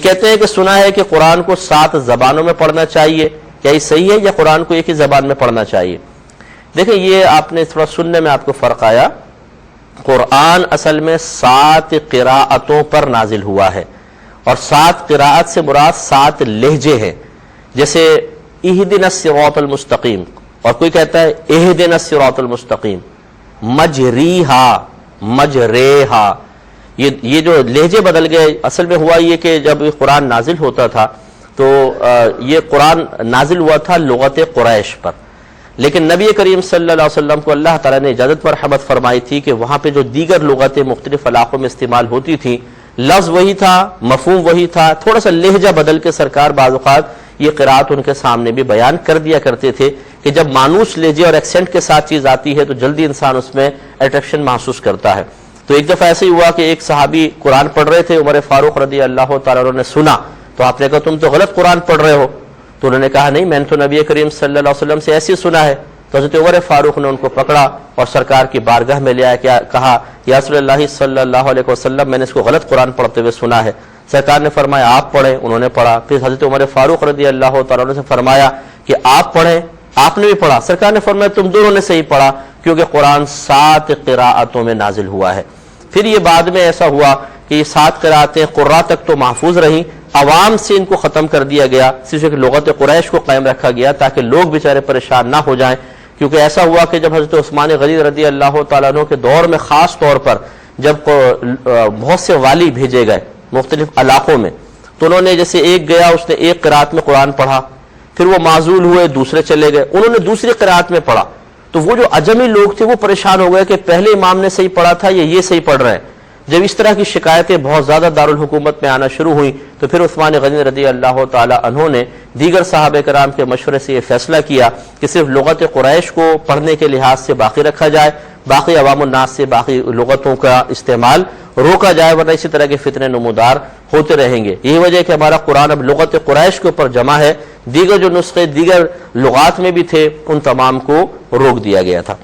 کہتے ہیں کہ سنا ہے کہ قرآن کو 7 زبانوں میں پڑھنا چاہیے، کیا یہ صحیح ہے یا قرآن کو ایک ہی زبان میں پڑھنا چاہیے؟ دیکھیں یہ آپ نے تھوڑا سننے میں آپ کو فرق آیا. قرآن اصل میں 7 قراءتوں پر نازل ہوا ہے، اور 7 قراءت سے مراد 7 لہجے ہیں. جیسے اہدنا الصراط المستقیم، اور کوئی کہتا ہے اہدنا الصراط المستقیم، مجریہا، مجریہا. یہ جو لہجے بدل گئے، اصل میں ہوا یہ کہ جب قرآن نازل ہوتا تھا تو یہ قرآن نازل ہوا تھا لغت قریش پر، لیکن نبی کریم صلی اللہ علیہ وسلم کو اللہ تعالیٰ نے اجازت مرحمت فرمائی تھی کہ وہاں پہ جو دیگر لغتیں مختلف علاقوں میں استعمال ہوتی تھیں، لفظ وہی تھا، مفہوم وہی تھا، تھوڑا سا لہجہ بدل کے سرکار بعض اوقات یہ قرات ان کے سامنے بھی بیان کر دیا کرتے تھے کہ جب مانوس لہجے اور ایکسنٹ کے ساتھ چیز آتی ہے تو جلدی انسان اس میں اٹریکشن محسوس کرتا ہے. تو ایک دفعہ ایسے ہی ہوا کہ ایک صحابی قرآن پڑھ رہے تھے، عمر فاروق رضی اللہ تعالیٰ عنہ نے سنا تو آپ نے کہا تم تو غلط قرآن پڑھ رہے ہو. تو انہوں نے کہا نہیں، میں نے تو نبی کریم صلی اللہ علیہ وسلم سے ایسی سنا ہے. تو حضرت عمر فاروق نے ان کو پکڑا اور سرکار کی بارگاہ میں لے آیا، کہا یا رسول اللہ صلی اللہ علیہ وسلم میں نے اس کو غلط قرآن پڑھتے ہوئے سنا ہے. سرکار نے فرمایا آپ پڑھیں، انہوں نے پڑھا. پھر حضرت عمر فاروق رضی اللہ تعالیٰ عنہ سے فرمایا کہ آپ پڑھیں، آپ نے بھی پڑھا. سرکار نے فرمایا تم دونوں نے صحیح پڑھا، کیونکہ قرآن 7 قراءتوں میں نازل ہوا ہے. پھر یہ بعد میں ایسا ہوا کہ یہ 7 قراءتیں قراء تک تو محفوظ رہیں، عوام سے ان کو ختم کر دیا گیا، صرف ایک لغت قریش کو قائم رکھا گیا تاکہ لوگ بیچارے پریشان نہ ہو جائیں. کیونکہ ایسا ہوا کہ جب حضرت عثمان غنی رضی اللہ تعالیٰ عنہ کے دور میں خاص طور پر جب بہت سے والی بھیجے گئے مختلف علاقوں میں، تو انہوں نے جیسے ایک گیا، اس نے ایک قرات میں قرآن پڑھا، پھر وہ معزول ہوئے، دوسرے چلے گئے، انہوں نے دوسری قرات میں پڑھا. تو وہ جو عجمی لوگ تھے وہ پریشان ہو گئے کہ پہلے امام نے صحیح پڑھا تھا یہ صحیح پڑھ رہے ہیں. جب اس طرح کی شکایتیں بہت زیادہ دارالحکومت میں آنا شروع ہوئیں تو پھر عثمان غنی رضی اللہ تعالی عنہ نے دیگر صحابہ کرام کے مشورے سے یہ فیصلہ کیا کہ صرف لغت قریش کو پڑھنے کے لحاظ سے باقی رکھا جائے، باقی عوام الناس سے باقی لغتوں کا استعمال روکا جائے، ورنہ اسی طرح کے فتنے نمودار ہوتے رہیں گے. یہی وجہ ہے کہ ہمارا قرآن اب لغت قریش کے اوپر جمع ہے، دیگر جو نسخے دیگر لغات میں بھی تھے ان تمام کو روک دیا گیا تھا.